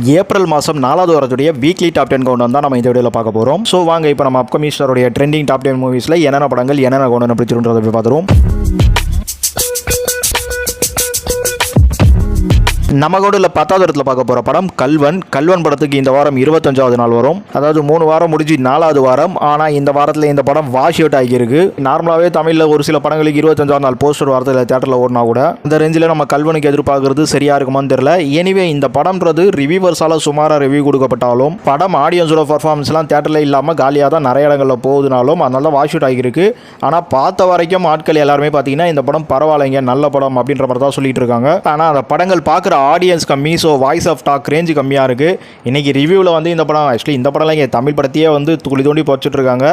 April மாதம் 4வது வாரத்துடைய weekly top 10 count தான் நம்ம இந்த வீடியோவில் பார்க்க போகிறோம். ஸோ வாங்க இப்போ நம்ம அப்கமிங் ஸ்டாரோடைய ட்ரெண்டிங் டாப் 10 மூவிஸில் என்னென்ன படங்கள் என்னென்ன கவுண்ட் பிடிச்சிருன்றதை போய் பார்த்துருவோம். நம்ம கூட 10வது இடத்துல பார்க்க போகிற படம் கல்வன் படத்துக்கு இந்த வாரம் 25வது நாள் வரும். அதாவது 3 வாரம் முடிஞ்சு 4வது வாரம். ஆனால் இந்த வாரத்தில் இந்த படம் வாஷ் அவுட் ஆகியிருக்கு. நார்மலாகவே தமிழில் ஒரு சில படங்களுக்கு 25வது நாள் போஸ்டர் வாரத்தில் தேட்டரில் ஓடினா கூட இந்த ரேஞ்சில் நம்ம கல்வனுக்கு எதிர்பார்க்கறது சரியாக இருக்குமான்னு தெரியல. எனிவே இந்த படம்ன்றது ரிவ்யூவர்ஸால் சுமாராக ரிவ்யூ கொடுக்கப்பட்டாலும் படம் ஆடியன்ஸோட பர்ஃபார்மன்ஸ்லாம் தேட்டரில் இல்லாமல் காலியாக தான் நிறைய இடங்களில் போகுதுனாலும் அதனால தான் வாஷ் அவுட் ஆகியிருக்கு. ஆனால் பார்த்த வரைக்கும் ஆட்கள் எல்லாருமே பார்த்தீங்கன்னா இந்த படம் பரவாயில்லைங்க, நல்ல படம் அப்படின்ற மாதிரி தான் சொல்லிட்டு இருக்காங்க. ஆனால் அந்த படங்கள் பார்க்குற ஆடியன்ஸ் கம்மி, so voice of talk range கம்மியாக இருக்குது. இன்றைக்கி ரிவ்யூவில் வந்து இந்த படம் ஆக்சுவலி இந்த படம்லாம் இங்கே தமிழ் படத்தையே வந்து துளி தோண்டி போச்சுட்டு இருக்காங்க.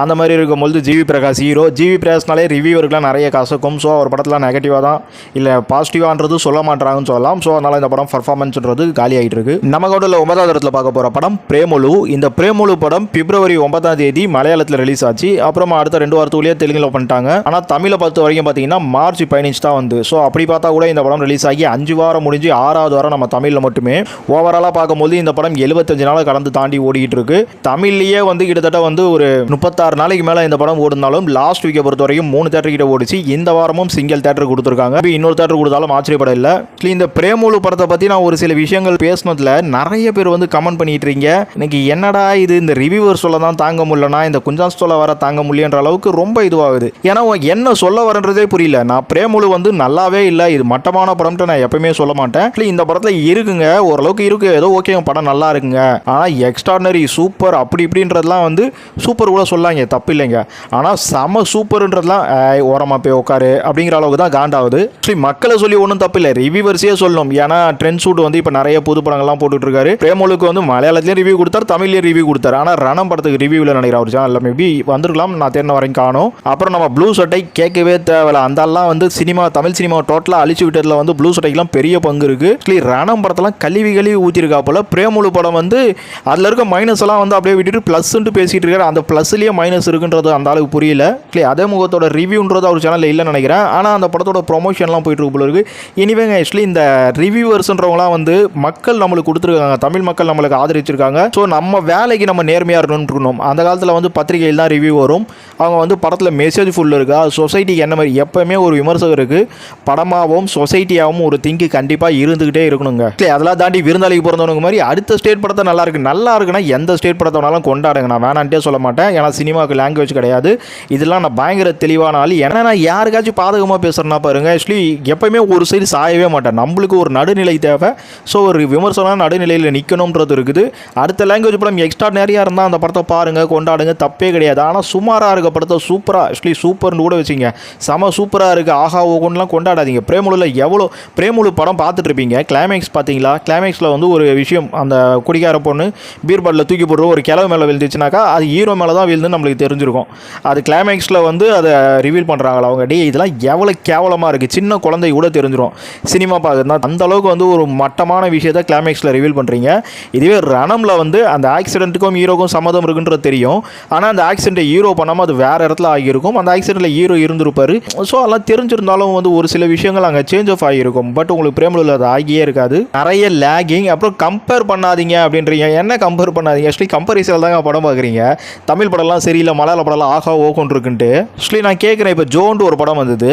அந்த மாதிரி இருக்கும்போது ஜிவி பிரகாஷ் ஹீரோ. ஜிவி பிரகாஷ்னாலே ரிவ்யூவருக்குலாம் நிறைய கசக்கும். ஸோ அவர் படத்தில் நெகட்டிவாக தான் இல்லை பாசிட்டிவான்றது சொல்ல மாட்டாங்கன்னு சொல்லலாம். ஸோ அதனால் இந்த படம் பர்ஃபார்மன்ஸ்ன்றது காலி ஆகிட்டு இருக்கு. நம்ம கூட 9வது இடத்துல பார்க்க போகிற படம் பிரேமுலு. இந்த பிரேமுலு படம் பிப்ரவரி 9ஆம் தேதி மலையாளத்தில் ரிலீஸ் ஆச்சு. அப்புறமா அடுத்த 2 வாரத்துக்குள்ளேயே தெலுங்கில் பண்ணிட்டாங்க. ஆனால் தமிழை பொறுத்த வரைக்கும் பார்த்தீங்கன்னா மார்ச் 15 தான் வந்து. ஸோ அப்படி பார்த்தா கூட இந்த படம் ரிலீஸ் ஆகி 5 வாரம் முடிஞ்சு 6வது வாரம் நம்ம தமிழில் மட்டுமே. ஓவராலாக பார்க்கும்போது இந்த படம் 75 நாளை கடந்து தாண்டி ஓடிக்கிட்டு இருக்கு. தமிழ்லேயே வந்து கிட்டத்தட்ட வந்து ஒரு 36 நாளைக்கு மேலே இந்த படம் ஓடினாலும் லாஸ்ட் வீக்கை பொறுத்த வரைக்கும் 3 தேட்டர் கிட்ட ஓடிச்சு. இந்த வாரமும் சிங்கிள் தேட்டர் கொடுத்துருக்காங்க. இன்னொரு தேட்டர் கொடுத்தாலும் ஆச்சரியப்பட இல்லை. இந்த பிரேமுலு படத்தை பற்றி நான் ஒரு சில விஷயங்கள் பேசினதில் நிறைய பேர் வந்து கமெண்ட் பண்ணிட்டு இருக்கீங்க. இன்னைக்கு என்னடா இது இந்த ரிவ்யூவர் சொல்ல தான் தாங்க முடியலனா இந்த குஞ்சான் சொல்ல வர தாங்க முடியன்ற அளவுக்கு ரொம்ப இதுவாகுது. ஏன்னா என்ன சொல்ல வரன்றதே புரியல. நான் பிரேமுலு வந்து நல்லாவே இல்லை, இது மட்டமான படம்ட்டு நான் எப்பவுமே சொல்ல மாட்டேன். இந்த படத்தில் இருக்குங்க, ஓரளவுக்கு இருக்கு, ஏதோ ஓகே படம் நல்லா இருக்குங்க. ஆனால் எக்ஸ்ட்ராடனரி சூப்பர் அப்படி இப்படின்றதுலாம் வந்து சூப்பர் கூட சொல்லாங்க, தப்பு இல்லைங்க. ஆனால் செம சூப்பர்ன்றதுலாம் ஓரமாக போய் உட்காரு அப்படிங்கிற அளவுக்கு தான் காண்டாகுது. மக்களை சொல்லி ஒன்றும் தப்பு இல்லை, ரிவ்யூவர்ஸே சொல்லணும். ஏன்னா ட்ரெண்ட் ஷூட் வந்து இப்போ நிறைய புது படங்கள்லாம் போட்டுட்டு இருக்காரு. பிரேமுலுக்கு வந்து மலையாளத்திலேயும் ரிவ்யூ கொடுத்தாரு, தமிழ்லேயும் ரிவ்யூ கொடுத்தாரு. ஆனால் ரணம் படத்துக்கு ரிவ்யூவில் நினைக்கிற ஒரு சேனல் மேபி வந்திருக்கலாம், நான் தேர்ந்த வரைக்கும் காணும். அப்புறம் நம்ம ப்ளூ சட்டை கேட்கவே தேவையில்ல. அந்தெல்லாம் வந்து சினிமா தமிழ் சினிமா டோட்டலாக அழிச்சு விட்டதில் வந்து ப்ளூ சட்டைக்கெல்லாம் பெரிய பங்கு இருக்குது. ரணம் படத்தெல்லாம் கழுவி ஊற்றிருக்கா போல. பிரேமுலு படம் வந்து அதில் இருக்க மைனஸ் எல்லாம் வந்து அப்படியே விட்டுட்டு ப்ளஸ்ன்ட்டு பேசிகிட்டு இருக்காரு. அந்த ப்ளஸ்லேயே மைனஸ் இருக்குன்றது அந்த அளவுக்கு புரியல. அதே முகத்தோட ரிவ்யூன்றது அவர் சேனலில் இல்லைன்னு நினைக்கிறேன். ஆனால் அந்த படத்தோட ப்ரொமோஷன்லாம் போயிட்டு இருக்கு போல இருக்குது. இனிமேங்க ஆக்சுவலி இந்த ரிவ்யூவர்ஸ்ன்றவங்களாம் வந்து மக்கள் நம்மளுக்கு கொடுத்துருக்காங்க, தமிழ் மக்கள் நம்மளுக்கு ஆதரிச்சிருக்காங்க. ஸோ நம்ம வேலைக்கு நம்ம நேர்மையாக இருக்கணும். அந்த காலத்தில் வந்து பத்திரிகையில் தான் ரிவ்யூ வரும். அவங்க வந்து படத்தில் மெசேஜ் ஃபுல் இருக்கா, சொசைட்டிக்கு என்ன மாதிரி எப்போவுமே ஒரு விமர்சகருக்கு படமாகவும் சொசைட்டியாகவும் ஒரு திங்கு கண்டிப்பாக இருந்துக்கிட்டே இருக்கணுங்க. அதெல்லாம் தாண்டி விருந்தாளிக்கு பிறந்தவனுக்கு மாதிரி அடுத்த ஸ்டேட் படத்தை நல்லா இருக்குன்னா எந்த ஸ்டேட் படத்தை வேணாலும் கொண்டாடுங்க, நான் வேணான்ட்டே சொல்ல மாட்டேன். ஏன்னா சினிமாவுக்கு லாங்குவேஜ் கிடையாது. இதெல்லாம் நான் பயங்கர தெளிவான ஆள். ஏன்னா நான் யாருக்காச்சும் பாதகமாக பேசுகிறேன்னா பாருங்க, ஆக்சுவலி எப்பவுமே ஒரு சைடு சாயவே மாட்டேன். நம்மளுக்கு ஒரு நடுநிலை தேவை. ஸோ ஒரு விமர்சனம் நடுநிலையில் நிற்கணுன்றது இருக்குது. அடுத்த லாங்குவேஜ் படம் எக்ஸ்ட்ரா நிறையா இருந்தால் அந்த படத்தை பாருங்கள், கொண்டாடுங்க, தப்பே கிடையாது. ஆனால் சுமாராக இருக்க படத்தை சூப்பராக ஆக்சுவலி சூப்பர்னு கூட வச்சிங்க, செம சூப்பராக இருக்குது ஆஹா ஓகோன்னுலாம் கொண்டாடாதீங்க. பிரேமுலுவில் எவ்வளோ பிரேமுலு படம் பார்த்துட்டு இருப்பீங்க, கிளைமேக்ஸ் பார்த்தீங்களா? கிளைமேக்ஸில் வந்து ஒரு விஷயம், அந்த குடிக்கார பொண்ணு பீர் பாட்டில் தூக்கி போடுற ஒரு கிழவு மேலே விழுந்துச்சுனாக்கா அது ஹீரோ மேலே தான் விழுந்துன்னு நம்மளுக்கு தெரிஞ்சிருக்கும். அது கிளைமேக்ஸில் வந்து அதை ரிவீல் பண்ணுறாங்களா அவங்க, இதெல்லாம் எவ்வளோ கேவலமாக இருக்குது, சின்ன குழந்தை கூட தெரிஞ்சிடும். சினிமா பார்க்குறதுனா அந்த அளவுக்கு வந்து ஒரு மட்டமான விஷயத்தை கிளைமேக்ஸில் ரிவீல் பண்ணுறீங்க. இதுவே ரணமில் வந்து அந்த ஆக்சிடென்ட்டுக்கும் ஹீரோக்கும் சம்மதம் இருக்குன்றது தெரியும். ஆனால் அந்த ஆக்சிடென்ட்டை ஹீரோ பண்ணாமல் அது வேறு இடத்துல ஆகியிருக்கும். அந்த ஆக்சிடென்ட்டில் ஹீரோ இருந்திருப்பார். ஸோ அதெல்லாம் தெரிஞ்சிருந்தாலும் வந்து ஒரு சில விஷயங்கள் அங்கே சேஞ்ச் ஆஃப் ஆகியிருக்கும். பட் உங்களுக்கு பிரேமுலுவில் அது ஆகியே இருக்காது. நிறைய லேகிங். அப்புறம் கம்பேர் பண்ணாதீங்க அப்படின்றீங்க. என்ன கம்பேர் பண்ணாதீங்க? ஆக்சுவலி கம்பேரிசனில் தாங்க படம் பார்க்குறீங்க. தமிழ் படம்லாம் சரியில்லை, மலையாள படம்லாம் ஆகா ஓகோன்னு இருக்குன்ட்டு. ஆக்சுவலி நான் கேட்குறேன், இப்போ ஜோன்ட்டு ஒரு படம் வந்தது.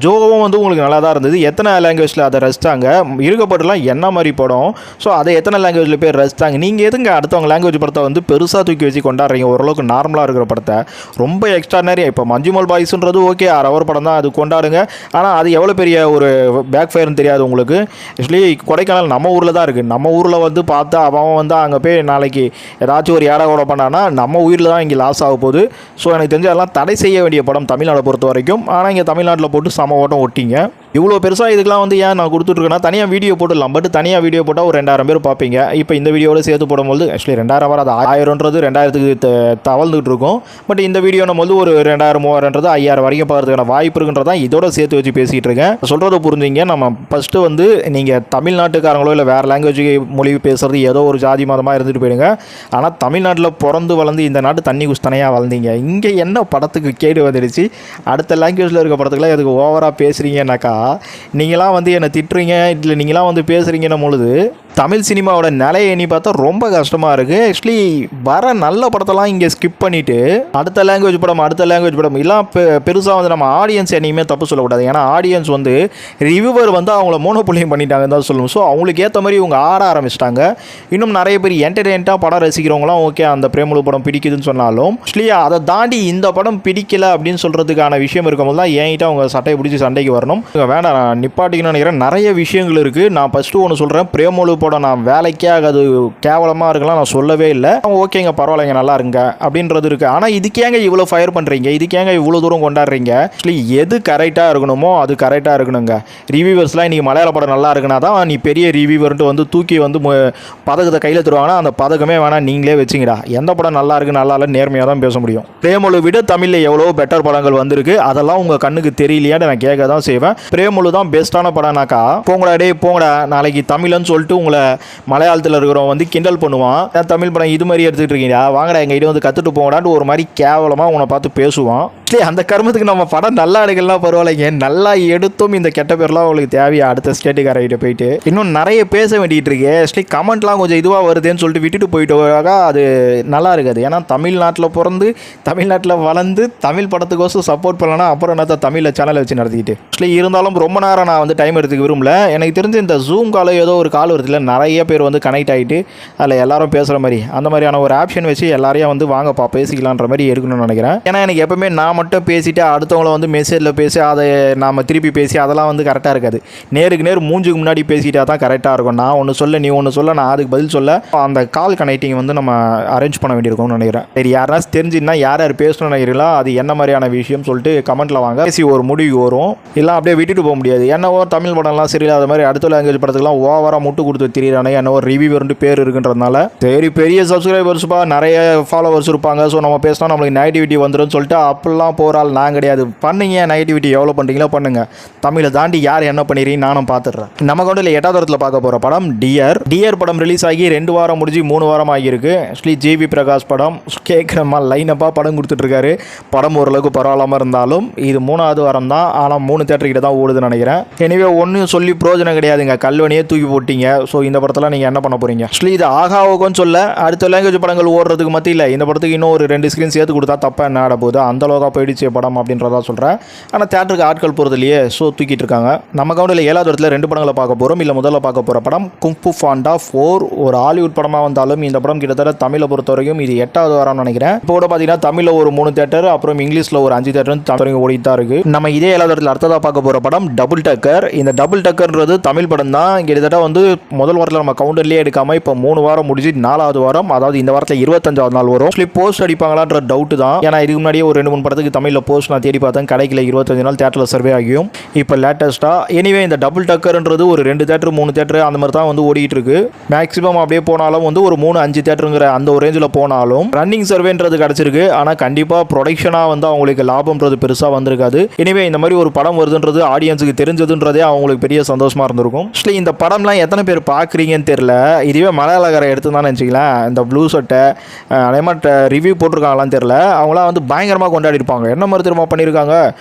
ஜோவும் வந்து உங்களுக்கு நல்லா தான் இருந்தது. எத்தனை லாங்குவேஜில் அதை ரசித்தாங்க? இருக்கப்பட்டுலாம் என்ன மாதிரி படம்? ஸோ அதை எத்தனை லாங்குவேஜில் பேர் ரசித்தாங்க? நீங்கள் எதுங்க அடுத்தவங்க லாங்குவேஜ் படத்தை வந்து பெருசாக தூக்கி வச்சு கொண்டாடுறீங்க? ஓரளவுக்கு நார்மலாக இருக்கிற படத்தை ரொம்ப எக்ஸ்ட்ரானரியாக. இப்போ மஞ்சுமல் பாய்ஸ்ன்றது ஓகே, 6 படம் தான், அது கொண்டாடுங்க. ஆனால் அது எவ்வளோ பெரிய ஒரு பேக் ஃபயர்னு தெரியாது உங்களுக்கு. ஆக்சுவலி கொடைக்கானல் நம்ம ஊரில் தான் இருக்குது. நம்ம ஊரில் வந்து பார்த்தா அவன் வந்து அங்கே போய் நாளைக்கு ஏதாச்சும் ஒரு ஏடா கூட பண்ணான்னா நம்ம உயிரில் தான் இங்கே லாஸ் ஆக போகுது. ஸோ எனக்கு தெரிஞ்ச அதெல்லாம் தடை செய்ய வேண்டிய படம் தமிழ்நாடை பொறுத்த வரைக்கும். ஆனால் இங்கே தமிழ்நாட்டில் போட்டு சம ஓட்டம் ஒட்டிங்க. இவ்வளோ பெருசாக இதுக்கெல்லாம் வந்து ஏன் நான் கொடுத்துட்ருக்கேன்னா, தனியாக வீடியோ போட்டுடலாம். பட் தனியாக வீடியோ போட்டால் ஒரு 2000 பேர் பார்ப்பீங்க. இப்போ இந்த வீடியோவில் சேர்த்து போடும்போது ஆக்சுவலி 2000 வர அது 1000ன்றது 2000க்கு தவழ்ந்துகிட்டு இருக்கும். பட் இந்த வீடியோ நம்ம வந்து ஒரு 2000 3000ன்றது 5000 வரைக்கும் பார்க்கறதுக்கான வாய்ப்பு இருக்குன்றதான் இதோட சேர்த்து வச்சு பேசிகிட்டு இருக்கேன். சொல்கிறத புரிஞ்சுங்க. நம்ம ஃபஸ்ட்டு வந்து நீங்கள் தமிழ்நாட்டுக்காரங்களோ இல்லை வேறு லாங்குவேஜ் மொழி பேசுகிறது ஏதோ ஒரு ஜாதி மதமாக இருந்துட்டு போயிடுங்க. ஆனால் தமிழ்நாட்டில் பிறந்து வளர்ந்து இந்த நாட்டு தண்ணி குஸ்தனையாக வளர்ந்தீங்க. இங்கே என்ன படத்துக்கு கேடு வந்துடுச்சு? அடுத்த லாங்குவேஜில் இருக்க படத்துக்குலாம் எதுக்கு ஓவராக பேசுகிறீங்கன்னாக்கா, நீங்களாம் வந்து என்னை திட்டுறீங்க, இல்லை நீங்களாம் வந்து பேசுகிறீங்கன்னும் பொழுது தமிழ் சினிமாவோட நிலையை எண்ணி பார்த்தா ரொம்ப கஷ்டமாக இருக்குது. ஆக்சுவலி வர நல்ல படத்தெல்லாம் இங்கே ஸ்கிப் பண்ணிவிட்டு அடுத்த லாங்குவேஜ் படம் எல்லாம் பெருசாக வந்து நம்ம ஆடியன்ஸ் என்னையுமே தப்பு சொல்லக்கூடாது. ஏன்னா ஆடியன்ஸ் வந்து ரிவ்யூவர் வந்து அவங்கள மோனோபோலியம் பண்ணிட்டாங்கன்னு தான் சொல்லணும். ஸோ அவங்களுக்கு ஏற்ற மாதிரி இவங்க ஆட ஆரம்பிச்சிட்டாங்க. இன்னும் நிறைய பேர் என்டர்டெயின்ட்டாக படம் ரசிக்கிறவங்களாம் ஓகே அந்த பிரேமலு படம் பிடிக்குதுன்னு சொன்னாலும் ஆக்சுவலி அதை தாண்டி இந்த படம் பிடிக்கல அப்படின்னு சொல்கிறதுக்கான விஷயம் இருக்கும்போது தான் என்கிட்ட அவங்க சட்டையை பிடிச்சி சண்டைக்கு வரணும். வேண்டாம் நான் நிப்பாட்டிக்கணும்னு நினைக்கிறேன். நிறைய விஷயங்கள் இருக்குது. நான் ஃபஸ்ட்டு ஒன்று சொல்கிறேன், பிரேமலு படம் நான் வேலைக்கே அது கேவலமாக இருக்கலாம் நான் சொல்லவே இல்லை. ஓகேங்க பரவாயில்லைங்க நல்லா இருங்க அப்படின்றது இருக்குது. ஆனால் இதுக்கேங்க இவ்வளோ ஃபயர் பண்ணுறீங்க, இதுக்கேங்க இவ்வளோ தூரம் கொண்டாடுறீங்க? ஆக்சுவலி எது கரெக்டாக இருக்கணுமோ அது கரெக்டாக இருக்கணுங்க. ரிவ்யூவர்ஸ்லாம் இன்றைக்கி மலையாள படம் நல்லா இருக்குன்னா தான் நீ பெரிய ரிவ்யூவர்ன்ட்டு வந்து தூக்கி வந்து பதக்கத்தை கையில் தருவாங்கன்னா அந்த பதக்கமே வேணாம் நீங்களே வச்சுங்கடா. எந்த படம் நல்லா இருக்குது நல்லா இல்லை நேர்மையாக தான் பேச முடியும். பிரேமலு விட தமிழில் எவ்வளோ பெட்டர் படங்கள் வந்திருக்கு, அதெல்லாம் உங்கள் கண்ணுக்கு தெரியலையான்னு நான் கேட்க தான் செய்வேன். பிரேமலு தான் பெஸ்ட்டான படம்னாக்கா போங்கடா டே போங்கடா நாளைக்கு தமிழ்னு சொல்லிட்டு உங்களை மலையாளத்தில் இருக்கிறவங்க வந்து கிண்டல் பண்ணுவான். தமிழ் படம் இது மாதிரி எடுத்துகிட்டு இருக்கீங்களா வாங்கடா எங்கள் இடம் வந்து கற்றுட்டு போங்கடான்னு ஒரு மாதிரி கேவலமாக உன்னை பார்த்து பேசுவான். அந்த கர்மத்துக்கு நம்ம படம் நல்லா எடுக்கலாம் பரவாயில்லைங்க, நல்லா எடுத்தும் இந்த கெட்ட பேர்லாம் அவங்களுக்கு தேவையா அடுத்த ஸ்டேட்டுக்காரர்கிட்ட போயிட்டு இன்னும் நிறைய பேச வேண்டிகிட்டு இருக்கு. ஆக்சுவலி கமெண்ட்லாம் கொஞ்சம் இதுவாக வருதுன்னு சொல்லிட்டு விட்டுட்டு போயிட்டு அது நல்லா இருக்காது. ஏன்னா தமிழ்நாட்டில் பிறந்து தமிழ்நாட்டில் வளர்ந்து தமிழ் படத்துக்கோசம் சப்போர்ட் பண்ணலன்னா அப்புறம் என்ன தமிழில் சேனலை வச்சு நடத்திக்கிட்டு. ஆக்சுவலி இருந்தாலும் ரொம்ப நேரம் நான் வந்து டைம் எடுத்துக்க விரும்பல. எனக்கு தெரிஞ்சு இந்த ஜூம் கால் ஏதோ ஒரு கால் வருதுல நிறைய பேர் வந்து கனெக்ட் ஆகிட்டு அதில் எல்லாரும் பேசுகிற மாதிரி அந்த மாதிரியான ஒரு ஆப்ஷன் வச்சு எல்லாரையும் வந்து வாங்கப்பா பேசிக்கலான்ற மாதிரி எடுக்கணும்னு நினைக்கிறேன். ஏன்னா எனக்கு எப்பவுமே நான் மட்டும் பேசிட்டு அடுத்தவங்கள வந்து மெசேஜில் பேசி அதை நாம் திருப்பி பேசி அதெல்லாம் வந்து கரெக்டாக இருக்காது. நேருக்கு நேர் மூஞ்சுக்கு முன்னாடி பேசிட்டா தான் கரெக்டாக இருக்கும். நான் ஒன்று சொல்ல நீ ஒன்று சொல்ல நான் அதுக்கு பதில் சொல்ல அந்த கால் கனெக்டிங் வந்து நம்ம அரேஞ்ச் பண்ண வேண்டியிருக்கும்னு நினைக்கிறேன். சரி யாராச்சும் தெரிஞ்சுன்னா யார் யார் பேசணும்னு நினைக்கிறீங்களா அது என்ன மாதிரியான விஷயம் சொல்லிட்டு கமெண்ட்டில் வாங்க, பேசி ஒரு முடிவு வரும். இல்லை அப்படியே விட்டுட்டு போக முடியாது. என்னவோ தமிழ் படம்லாம் சரியில்லாத மாதிரி அடுத்த லாங்குவேஜ் படத்துக்குலாம் ஓவராக முட்டு கொடுத்து திரியிறானே என்னவோ ரிவ்யூவர்னு பேர் இருக்குன்றதுனால சரி பெரிய சப்ஸ்கிரைபர்ஸ்ப்பா நிறைய ஃபாலோவர்ஸ் இருப்பாங்க. ஸோ நம்ம பேசினா நம்மளுக்கு நெகட்டிவிட்டி வந்துடும் சொல்லிட்டு அப்படிலாம் போகிறாள் நான் கிடையாது. பண்ணுங்க நெகட்டிவிட்டி எவ்வளோ பண்ணுறீங்களோ பண்ணுங்க. தமிழை தாண்டி யார் என்ன பண்ணிடுறீங்க நானும் பார்த்துடுறேன். நம்ம கொண்டு 8வது இடத்துல பார்க்க போகிற படம் டியர் படம் ரிலீஸ் ஆகி 2 வாரம் முடிஞ்சு 3 வாரம் ஆகியிருக்கு. ஆக்சுவலி ஜிவி பிரகாஷ் படம் கேட்குறமா லைனப்பாக படம் கொடுத்துட்ருக்காரு. படம் ஓரளவுக்கு பரவாயில்லாமல் இருந்தாலும் இது 3வது வாரம் தான். ஆனால் 3 தேட்டர்கிட்ட தான் ஓடுதுன்னு நினைக்கிறேன். எனவே ஒன்றும் சொல்லி பிரோஜனம் கிடையாதுங்க, கல்வனையே தூக்கி போட்டிங்க. ஸோ இந்த படத்தில் நீங்கள் என்ன பண்ண போகிறீங்க? ஆக்சுவலி இது ஆகாவோன்னு சொல்ல அடுத்த லாங்குவேஜ் படங்கள் ஓடுறதுக்கு மத்தியில் இந்த படத்துக்கு இன்னும் ஒரு 2 ஸ்க்ரீன் சேர்த்து கொடுத்தா தப்பாக என்ன ஆட போகுது அந்த அளவுக்கு போயிடுச்சு படம் அப்படின்றதா சொல்கிறேன். ஆனால் தேட்டருக்கு ஆட்கள் போகிறது இல்லையே, ஸோ தூக்கிட்டு இருக்காங்க. நம்ம கவுண்டில் 7வது இடத்துல 2 படங்களை பார்க்க போகிறோம். இல்லை முதல்ல பார்க்க போகிற படம் குங்ஃபு பாண்டா 4 ஒரு ஹாலிவுட் படமாக வந்தாலும் இந்த படம் கிட்டத்தட்ட தமிழை பொறுத்த வரைக்கும் இது 8வது வாரம்னு நினைக்கிறேன். இப்போ கூட பார்த்தீங்கன்னா தமிழில் ஒரு 3 தேட்டர் அப்புறம் இங்கிலீஷில் ஒரு 5 தேட்டர் தமிழ் ஓடிட்டு தான் இருக்குது. நம்ம இதே 7வது இடத்துல அடுத்ததாக பார்க்க போகிற படம் டபுள் டக்கர். இந்த டபுள் டக்கர்ன்றது தமிழ் படம் தான். கிட்டத்தட்ட வந்து முதல் வாரத்தில் நம்ம கவுண்டர்லேயே எடுக்காமல் இப்போ 3 வாரம் முடிஞ்சு 4வது வாரம் அதாவது இந்த வாரத்தில் 25வது நாள் வரும். ஆக்சுவலி போஸ்ட் அடிப்பாங்களான்ற டவுட் தான். ஏன்னா இதுக்கு முன்னாடியே ஒரு 2-3 படத்துக்கு தமிழில் போஸ்ட் நான் தேடி பார்த்தேன் கிடைக்கல. 25 நாள் தேட்டரில் சர்வே ஆகியும் இப்போ லேட்டஸ்ட்டாக எனிவே இந்த டபுள் டக்கர்ன்றது ஒரு 2 தேட்டர் 3 தேட்டர் அந்த மாதிரி தான் வந்து ஓடிட்டு இருக்கு. மேக்ஸிமம் அப்படியே போனாலும் வந்து ஒரு 3-5 தேட்டருங்கிற அந்த ஒரு ரேஞ்சில் போனாலும் ரன்னிங் சர்வேன்றது கிடச்சிருக்கு. ஆனால் கண்டிப்பாக ப்ரொடக்ஷனாக வந்து அவங்களுக்கு லாபம்ன்றது பெருசாக வந்திருக்காது. எனவே இந்த மாதிரி ஒரு படம் வருதுன்றது ஆடியன்ஸுக்கு தெரிஞ்சதுன்றதே அவங்களுக்கு பெரிய சந்தோஷமாக இருந்திருக்கும். ஆக்சுவலி இந்த படம்லாம் எத்தனை பேர் பார்க்குறீங்கன்னு தெரியல. இதுவே மலையாளக்காரை எடுத்து தான் நினச்சிக்கலாம். இந்த ப்ளூ சட்டை அதே மாதிரி ரிவ்யூ போட்டிருக்காங்களான்னு தெரியல. அவங்களாம் வந்து பயங்கரமாக கொண்டாடி இருப்பாங்க. என்ன மாதிரி திரும்ப பண்ணியிருக்காங்க,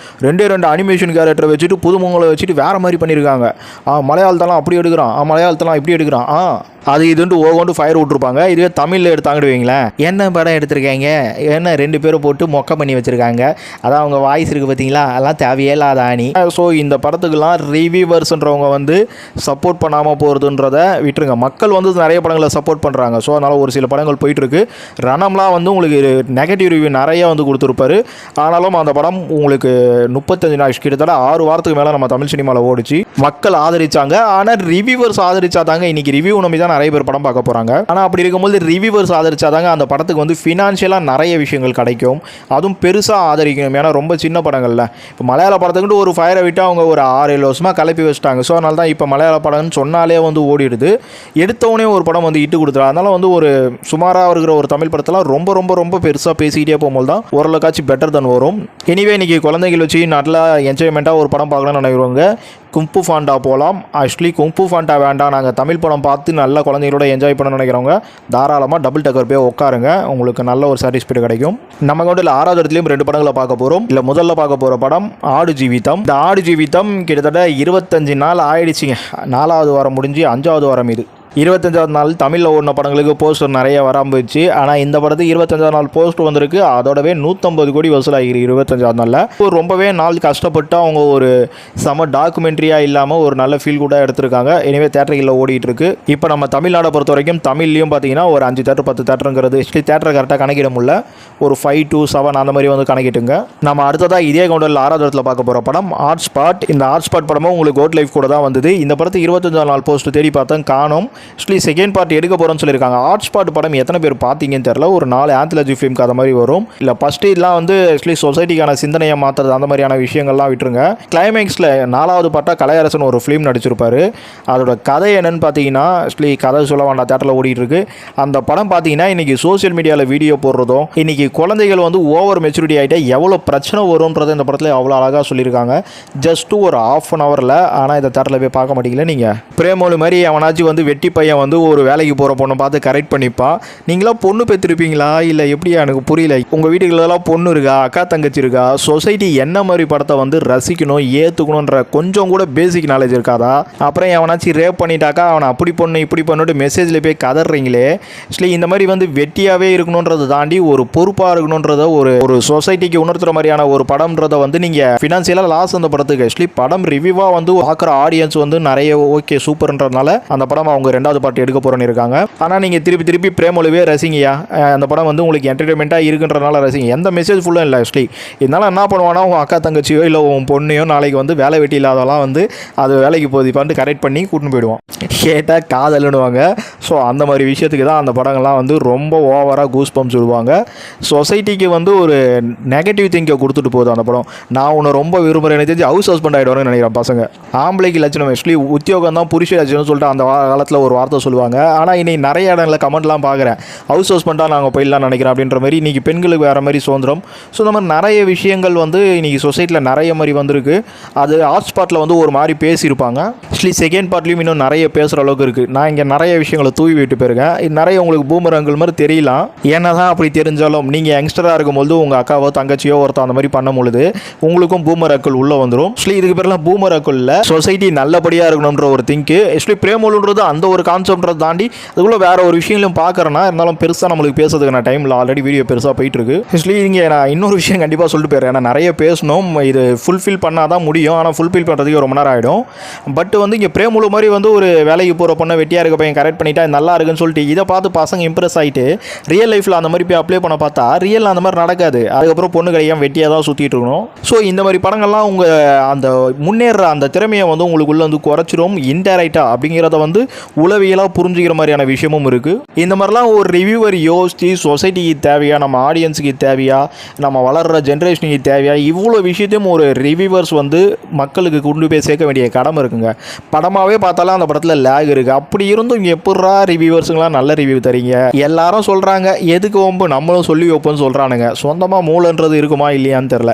2 அனிமேஷன் கேரக்டரை வச்சுட்டு புதுமுகங்களை வச்சுட்டு வேறு மாதிரி பண்ணியிருக்காங்க. மலையாளத்தெல்லாம் அப்படி எடுக்கிறான், மலையாளத்தெல்லாம் இப்படி எடுக்கிறான், அது இதுன்ட்டு ஓகோண்டு ஃபயர் விட்ருப்பாங்க. இதுவே தமிழில் எடுத்தாங்கன்னு வைங்களேன், என்ன படம் எடுத்திருக்காங்க என்ன 2 பேரை போட்டு மொக்க பண்ணி வச்சுருக்காங்க, அதான் அவங்க வாய்ஸ் இருக்குது பார்த்தீங்களா, அதெல்லாம் தேவையே இல்லாத ஆணி. ஸோ இந்த படத்துக்கெல்லாம் ரிவ்யூவர்ஸ்ன்றவங்க வந்து சப்போர்ட் பண்ணாமல் போகிறதுன்றதை விட்டுருங்க. மக்கள் வந்து நிறைய படங்களை சப்போர்ட் பண்ணுறாங்க. ஸோ அதனால் ஒரு சில படங்கள் போயிட்டுருக்கு. ரணம்லாம் வந்து உங்களுக்கு நெகட்டிவ் ரிவ்யூ நிறைய வந்து கொடுத்துருப்பாரு. ஆனாலும் அந்த படம் உங்களுக்கு 35 நாள் கிட்டத்தட்ட 6 வாரத்துக்கு மேலே நம்ம தமிழ் சினிமாவில் ஓடிச்சு. மக்கள் ஆதரிச்சாங்க. ஆனால் ரிவ்யூவர்ஸ் ஆதரிச்சா தாங்க இன்றைக்கி ரிவ்யூ நம்பி தான் நிறைய பேர் படம் பார்க்க போகிறாங்க. ஆனால் அப்படி இருக்கும்போது ரிவ்யூவர்ஸ் ஆதரிச்சாதாங்க அந்த படத்துக்கு வந்து ஃபினான்ஷியலாக நிறைய விஷயங்கள் கிடைக்கும். அதுவும் பெருசாக ஆதரிக்கணும். ஏன்னா ரொம்ப சின்ன படங்கள்ல இப்போ மலையாள படத்துக்குன்ட்டு ஒரு ஃபயரை விட்டு அவங்க ஒரு 6-7 வருஷமாக கிளப்பி வச்சுட்டாங்க. ஸோ அதனால தான் இப்போ மலையாள படம்னு சொன்னாலே வந்து ஓடிடுது. எடுத்தவொடனே ஒரு படம் வந்து இட்டு கொடுத்துரும். அதனால் வந்து ஒரு சுமாராக இருக்கிற ஒரு தமிழ் படத்தெல்லாம் ரொம்ப ரொம்ப ரொம்ப பெருசாக பேசிக்கிட்டே போகும்போது தான் ஓரளவுக்காச்சும் பெட்டர் தன் வரும். எனிவே இன்றைக்கி குழந்தைகள் வச்சு நல்லா என்ஜாய்மெண்ட்டாக ஒரு படம் பார்க்கணும்னு நினைக்கிறவங்க குங்ஃபு பாண்டா போகலாம். ஆக்சுவலி குங்ஃபு பாண்டா வேண்டாம், நாங்கள் தமிழ் படம் பார்த்து நல்ல குழந்தைகளோட என்ஜாய் பண்ண நினைக்கிறவங்க தாராளமாக டபுள் டக்கர் போய் உட்காருங்க. உங்களுக்கு நல்ல ஒரு சாட்டிஸ்ஃபைடு கிடைக்கும். நம்ம கொண்டு 6வது இடத்துலையும் 2 படங்களை பார்க்க போகிறோம். இல்லை முதல்ல பார்க்க போகிற படம் ஆடு ஜீவிதம். இந்த ஆடு ஜீவிதம் கிட்டத்தட்ட 25 நாள் ஆயிடுச்சுங்க. 4வது வாரம் முடிஞ்சு 5வது வாரம் இது. 25வது நாள் தமிழில் ஓடின படங்களுக்கு போஸ்டர் நிறைய வராமச்சு. ஆனால் இந்த படத்துக்கு 25வது நாள் போஸ்ட் வந்திருக்கு. அதோடவே 150 கோடி வசூலாகிருக்கு 25வது நாளில். ரொம்பவே நாள் கஷ்டப்பட்டு அவங்க ஒரு செம டாக்குமெண்ட்ரியாக இல்லாமல் ஒரு நல்ல ஃபீல் குட்டாக எடுத்திருக்காங்க. எனவே தேட்டர்களில் ஓடிட்டு இருக்கு. இப்போ நம்ம தமிழ்நாடை பொறுத்த வரைக்கும் தமிழ்லையும் பார்த்தீங்கன்னா ஒரு 5 தேட்டர் 10 தேட்டருங்கிறது தேட்டரை கரெக்டாக கணக்கிட முடியல. ஒரு 5 to 7 அந்த மாதிரி வந்து கணக்கிட்டுங்க. நம்ம அடுத்ததாக இதே கவுண்டரில் 6வது இடத்துல பார்க்க போகிற படம் ஹாட் ஸ்பாட். இந்த ஹாட் ஸ்பாட் படமும் உங்களுக்கு கோட் லைஃப் கூட தான் வந்தது. இந்த படத்துக்கு 25வது நாள் போஸ்ட் தேடி பார்த்தேன், காணோம். ஆக்சுவலி செகண்ட் பார்ட் எடுக்க போகிறோன்னு சொல்லியிருக்காங்க. ஹாட் ஸ்பாட் படம் எத்தனை பேர் பார்த்தீங்கன்னு தெரியல. ஒரு 4 ஆந்தாலஜி ஃபிலிம்க்கு அந்த மாதிரி வரும். இல்லை ஃபஸ்ட்டு இதெல்லாம் வந்து ஆக்சுவலி சொசைட்டிக்கான சிந்தனையை மாற்றுறது அந்த மாதிரியான விஷயங்கள்லாம் விட்டுருங்க. கிளைமேக்ஸில் 4வது பார்ட்டாக கலையரசன் ஒரு ஃபிலிம் நடிச்சிருப்பார். அதோட கதை என்னன்னு பார்த்தீங்கன்னா ஆக்சுவலி கதை சொல்ல வேண்டாம், தேட்டரில் ஓடிட்டு இருக்கு. அந்த படம் பார்த்தீங்கன்னா இன்றைக்கி சோசியல் மீடியாவில் வீடியோ போடுறதும் இன்றைக்கி குழந்தைகள் வந்து ஓவர் மெச்சூரிட்டி ஆகிட்டே எவ்வளோ பிரச்சனை வரும்ன்றதை இந்த படத்தில் அவ்வளோ அழகாக சொல்லியிருக்காங்க. ஜஸ்ட்டு ஒரு ½ an hourல. ஆனால் இந்த தேட்டரில் போய் பார்க்க மாட்டீங்களா நீங்கள்? பிரேமோலு மாதிரி அவனாச்சும் வந்து வெட்டி பையன் வந்து ஒரு வேலைக்கு போகிற பொண்ணை பார்த்து கரெக்ட் பண்ணிப்பான். நீங்களாம் பொண்ணு பெற்றிருப்பீங்களா இல்லை எப்படியா எனக்கு புரியல. உங்கள் வீட்டுகளெல்லாம் பொண்ணு இருக்கா, அக்கா தங்கச்சி இருக்கா? சொசைட்டி என்ன மாதிரி படத்தை வந்து ரசிக்கணும் ஏற்றுக்கணுன்ற கொஞ்சம் கூட பேசிக் நாலேஜ் இருக்காதா? அப்புறம் அவனாச்சும் ரேப் பண்ணிட்டாக்கா அவனை அப்படி பொண்ணு இப்படி பண்ணிட்டு மெசேஜில் போய் கதறீங்களே. ஆக்சுவலி இந்த மாதிரி வந்து வெட்டியாகவே இருக்கணுன்றதை தாண்டி ஒரு பொறுப்பாக இருக்கணுன்றத ஒரு சொசைட்டிக்கு உணர்த்துற மாதிரியான ஒரு படம்ன்றதை வந்து நீங்கள் ஃபினான்சியலாக லாஸ் அந்த படத்துக்கு. ஆக்சுவலி படம் ரிவ்யூவாக வந்து பார்க்குற ஆடியன்ஸ் வந்து நிறைய ஓகே சூப்பர்ன்றதுனால அந்த படம் அவங்க 2வது பார்ட் எடுக்க போகிறோன்னு இருக்காங்க. ஆனால் நீங்கள் திருப்பி பிரேமொழிவே ரசிங்கயா. அந்த படம் வந்து உங்களுக்கு என்டர்டைன்மெண்ட்டாக இருக்குன்றனால ரசிங்க. எந்த மெசேஜ் ஃபுல்லும் இல்லை. ஆக்சுவலி இதனால் என்ன பண்ணுவானா உங்கள் அக்கா தங்கச்சியோ இல்லை உன் பொண்ணையோ நாளைக்கு வந்து வேலை வெட்டி இல்லாதெல்லாம் வந்து அது வேலைக்கு போகுது பண்ணிட்டு கரெக்ட் பண்ணி கூட்டின்னு போயிடுவோம். கேட்டால் காதலுன்னுவாங்க. ஸோ அந்த மாதிரி விஷயத்துக்கு தான் அந்த படங்கள்லாம் வந்து ரொம்ப ஓவராக கூஸ் பம்ப் சொல்லுவாங்க. சொசைட்டிக்கு வந்து ஒரு நெகட்டிவ் திங்கை கொடுத்துட்டு போகுது அந்த படம். நான் உன்னை ரொம்ப விரும்புகிறேன். எனக்கு தெரிஞ்சு ஹவுஸ் பண்ணிடுவாருன்னு நினைக்கிறேன் பசங்க. ஆம்பளைக்கு லட்சணம் ஆக்சுவலி உத்தியோகம் தான் புருஷ லட்சணம்னு சொல்லிட்டு அந்த காலத்தில் ஒரு வார்த்தை சொல்லுவாங்க. ஆனால் இன்னைக்கு நிறைய இடங்களில் கமெண்ட்லாம் பார்க்குறேன், ஹவுஸ் பண்ணிட்டா நாங்கள் போயிடலாம் நினைக்கிறேன் அப்படின்ற மாதிரி. இன்றைக்கி பெண்களுக்கு வேறு மாதிரி சுதந்திரம். ஸோ இந்த மாதிரி நிறைய விஷயங்கள் வந்து இன்றைக்கி சொசைட்டியில் நிறைய மாதிரி வந்திருக்கு. அது ஹாட் ஸ்பாட்டில் வந்து ஒரு மாதிரி பேசியிருப்பாங்க. ஆக்சுவலி செகண்ட் பார்ட்லேயும் இன்னும் நிறைய பேசுகிற அளவுக்கு இருக்குது. நான் இங்கே நிறைய விஷயங்களை தூவி விட்டு போயிருக்கேன். நிறைய உங்களுக்கு பூமரங்கள் மாதிரி தெரியலாம். ஏன்னா தான் அப்படி தெரிஞ்சாலும் நீங்கள் யங்ஸ்டராக இருக்கும்போது உங்கள் அக்காவோ தங்கச்சியோ ஒருத்தர் அந்த மாதிரி பண்ணும் பொழுது உங்களுக்கும் பூமர் அக்குள் உள்ளே வந்துடும். ஆக்சுவலி இதுக்கு பேரெல்லாம் பூமர் அக்குள்ள சொசைட்டி நல்லபடியாக இருக்கணுன்ற ஒரு திங்கு. ஆக்சுவலி பிரேமோலுன்றது அந்த ஒரு கான்செப்ட்றதை தாண்டி அதுக்குள்ளே வேறு ஒரு விஷயங்களும் பார்க்குறேன்னா இருந்தாலும் பெருசாக நம்மளுக்கு பேசுறதுக்கு நான் டைமில் ஆல்ரெடி வீடியோ பெருசாக போயிட்டு இருக்கு. ஆக்சுவலி இங்கே நான் இன்னொரு விஷயம் கண்டிப்பாக சொல்லிட்டு போயிடுறேன். ஏன்னா நிறைய பேசணும், இது ஃபுல்ஃபில் பண்ணால் தான் முடியும். ஆனால் ஃபுல்ஃபில் பண்ணுறதுக்கு ரொம்ப நேரம் ஆகிடும். பட் வந்து இங்கே பிரேமுலு மாதிரி வந்து ஒரு வேலைக்கு போகிற பொண்ணை வெட்டியாக இருக்க பையன் கரெக்ட் பண்ணிட்டா நல்லா இருக்குன்னு சொல்லிட்டு இதை பார்த்து பசங்க இம்ப்ரெஸ் ஆகிட்டு ரியல் லைஃப்பில் அந்த மாதிரி போய் அப்ளை பண்ண பார்த்தா ரியல் அந்த மாதிரி நடக்காது. அதுக்கப்புறம் பொண்ணு கிடையாது வெட்டியாக தான் சுற்றிட்டு இருக்கணும். ஸோ இந்த மாதிரி படங்கள்லாம் உங்கள் அந்த முன்னேற அந்த திறமையை வந்து உங்களுக்குள்ளே வந்து குறைச்சிரும் இன்டைரக்டாக அப்படிங்கிறத வந்து உளவியலாக புரிஞ்சுக்கிற மாதிரியான விஷயமும் இருக்குது. இந்த மாதிரிலாம் ஒரு ரிவ்யூவர் யோசித்து சொசைட்டிக்கு தேவையா, நம்ம ஆடியன்ஸுக்கு தேவையா, நம்ம வளர்கிற ஜென்ரேஷனுக்கு தேவையா, இவ்வளோ விஷயத்தையும் ஒரு ரிவ்யூவர்ஸ் வந்து மக்களுக்கு கொண்டு போய் சேர்க்க வேண்டிய கடமை இருக்குங்க. படமாகவே பார்த்தாலும் அந்த படத்தில் லேக் இருக்குது. அப்படி இருந்தும் இங்கே எப்படா ரிவ்யூவர்ஸுங்களாம் நல்ல ரிவ்யூ தரீங்க? எல்லாரும் சொல்கிறாங்க எதுக்கு ஒம்பு நம்மளும் சொல்லி வைப்போம்னு சொல்கிறானுங்க. சொந்தமாக மூளைன்றது இருக்குமா இல்லையான்னு தெரில.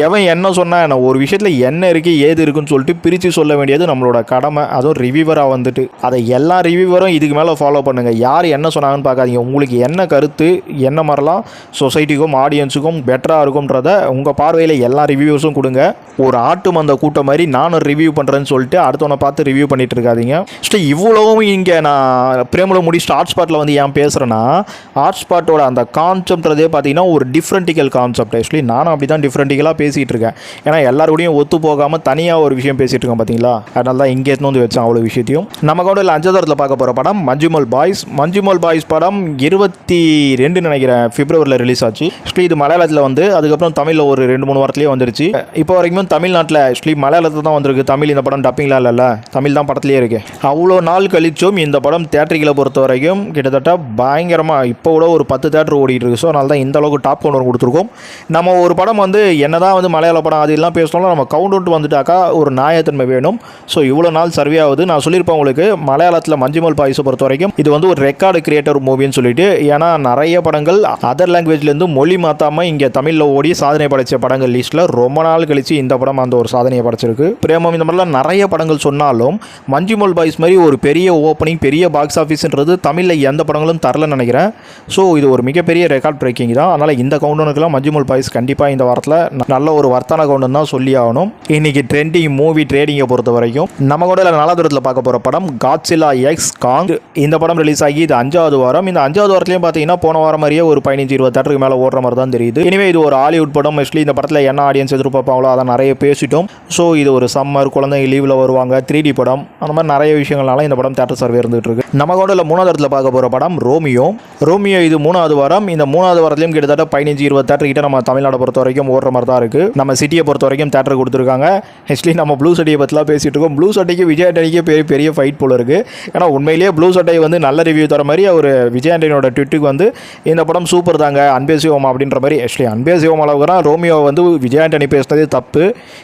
எவன் என்ன சொன்னால் என்ன ஒரு விஷயத்தில் என்ன இருக்குது ஏது இருக்குன்னு சொல்லிட்டு பிரித்து சொல்ல வேண்டியது நம்மளோட கடமை. அதுவும் ரிவ்யூவராக வந்துட்டு அதை எல்லா ரிவ்யூவரும் இதுக்கு மேலே ஃபாலோ பண்ணுங்கள். யார் என்ன சொன்னாங்கன்னு பார்க்காதீங்க. உங்களுக்கு என்ன கருத்து என்ன மாதிரிலாம் சொசைட்டிக்கும் ஆடியன்ஸுக்கும் பெட்டராக இருக்கும்ன்றத உங்கள் பார்வையில் எல்லா ரிவ்யூஸும் கொடுங்க. ஒரு ஆட்டு மந்த கூட்டம் மாதிரி நானும் ரிவ்யூ பண்ணுறேன்னு சொல்லிட்டு அடுத்தவனை பார்த்து ரிவ்யூ பண்ணிட்டு இருக்காதீங்க. இவ்வளவும் இங்கே நான் பிரேமல முடிச்சுட்டு ஹாட் ஸ்பாட்டில் வந்து ஏன் பேசுகிறேன்னா ஹாட் ஸ்பாட்டோட அந்த கான்செப்ட்றதே பார்த்தீங்கன்னா ஒரு டிஃப்ரெண்டிக்கல் கான்செப்ட். ஆக்சுவலி நானும் அப்படி தான் டிஃப்ரெண்டிக்கலாக பேசிகிட்டு இருக்கேன். ஏன்னா எல்லாரோடையும் ஒத்து போகாமல் தனியாக ஒரு விஷயம் பேசிகிட்டு இருக்கேன் பார்த்தீங்களா. அதனால தான் இங்கே எடுத்து வந்து வச்சேன் அவ்வளோ விஷயத்தையும். நம்ம கூட 5வது பார்க்க போகிற படம் மஞ்சுமல் பாய்ஸ். மஞ்சுமல் பாய்ஸ் படம் 22 நினைக்கிறேன் பிப்ரவரியில் ரிலீஸ் ஆச்சு. ஆக்சுவலி இது மலையாளத்தில் வந்து அதுக்கப்புறம் தமிழில் ஒரு 2-3 வாரத்துலேயே வந்துருச்சு. இப்போ வரைக்கும் தமிழ்நாட்டில் ஆக்சுவலி மலையாளத்தில் தான் வந்திருக்கு. தமிழ் இந்த படம் டப்பிங்லாம் இல்லைல்ல, தமிழ் தான் படத்துலேயே இருக்குது. அவ்வளோ நாள் கழிச்சும் இந்த படம் தேட்டரிகளை பொறுத்த வரைக்கும் கிட்டத்தட்ட பயங்கரமாக இப்போ கூட ஒரு 10 தேட்டர் ஓடிட்டு இருக்கு. ஸோ அதனால தான் இந்த அளவுக்கு டாப் கவுண்டர் கொடுத்துருக்கோம். நம்ம ஒரு படம் வந்து என்னதான் வந்து மலையாள படம் அது எல்லாம் பேசணும், நம்ம கவுண்ட் வந்துட்டாக்கா ஒரு நியாயத்தன்மை வேணும். ஸோ இவ்வளோ நாள் சர்வே ஆகுது. நான் சொல்லியிருப்பேன் உங்களுக்கு மலையாளத்தில் மஞ்சுமல் பாய்ஸை பொறுத்த வரைக்கும் இது வந்து ஒரு ரெக்கார்டு கிரியேட்டர் மூவின்னு சொல்லிட்டு. ஏன்னா நிறைய படங்கள் அதர் லாங்குவேஜ்லேருந்து மொழி மாற்றாமல் இங்கே தமிழில் ஓடி சாதனை படைத்த படங்கள் லிஸ்ட்டில் ரொம்ப நாள் கழிச்சு இந்த படம் அந்த ஒரு சாதனையை படைச்சிருக்கு. பிரேமம் இந்த மாதிரிலாம் நிறைய படங்கள் சொன்னாலும் மஞ்சுமல் பாய்ஸ் மாதிரி ஒரு பெரிய ஓப்பனிங் பெரிய பாக்ஸ் ஆஃபீஸ்ன்றது தமிழில் எந்த படங்களும் தரலன்னு நினைக்கிறேன். ஸோ இது ஒரு மிகப்பெரிய ரெக்கார்ட் பிரேக்கிங் தான். அதனால் இந்த கவுண்டனுக்கெல்லாம் மஞ்சுமல் பாய்ஸ் கண்டிப்பாக இந்த வாரத்தில் நல்ல ஒரு வர்த்தன கவுண்டன் தான் சொல்லி ஆகணும். இன்றைக்கி ட்ரெண்டிங் மூவி ட்ரேடிங்கை பொறுத்த வரைக்கும் நம்ம கூட 4வது பார்க்க போகிற படம் காட்சிலா எக்ஸ் காங். இந்த படம் ரிலீஸ் ஆகி இது 5வது வாரம். இந்த 5வது வாரத்திலையும் பார்த்தீங்கன்னா போன வாரம் மாதிரியே ஒரு 15-20 தேட்டருக்கு மேலே ஓடுற மாதிரி தான் தெரியுது. எனவே இது ஒரு ஹாலிவுட் படம். மோஸ்ட்லி இந்த படத்தில் என்ன ஆடியன்ஸ் எதிர்பார்ப்பாங்களோ அதை நிறைய பேசிட்டோம். ஸோ இது ஒரு சம்மர், குழந்தைங்க லீவில் வருவாங்க, 3D படம், அந்த மாதிரி நிறைய விஷயங்கள்னால இந்த படம் தேட்டர் சர்வே இருந்துகிட்டு இருக்கு. நம்ம கொண்டு 3வது இடத்துல பார்க்க போகிற படம் ரோமியோ. இது 3வது வாரம். இந்த 3வது வாரத்திலையும் கிட்டத்தட்ட 15-20 தேட்டர் கிட்ட நம்ம தமிழ்நாடு பொறுத்த வரைக்கும் ஓடுற மாதிரி தான் இருக்குது. நம்ம சிட்டியை பொறுத்த வரைக்கும் தேட்டர் கொடுத்துருக்காங்க. ஆக்சுவலி நம்ம ப்ளூ சட்டையை பற்றிலாம் பேசிகிட்டு இருக்கோம். ப்ளூ சட்டைக்கு விஜய் ஆண்டனிக்கு பெரிய ஃபைட் போல இருக்குது. ஏன்னா உண்மையிலேயே ப்ளூ சட்டை வந்து நல்ல ரிவ்யூ தர மாதிரி அவர் விஜய் ஆண்டனியோட ட்விட்டுக்கு வந்து இந்த படம் சூப்பர் தாங்க, அன்பே சிவம் அப்படின்ற மாதிரி. ஆக்சுவலி அன்பே சிவம் அளவுக்கு தான் ரோமியோ வந்து விஜய் ஆண்டனி பேசுனதே தப்பு.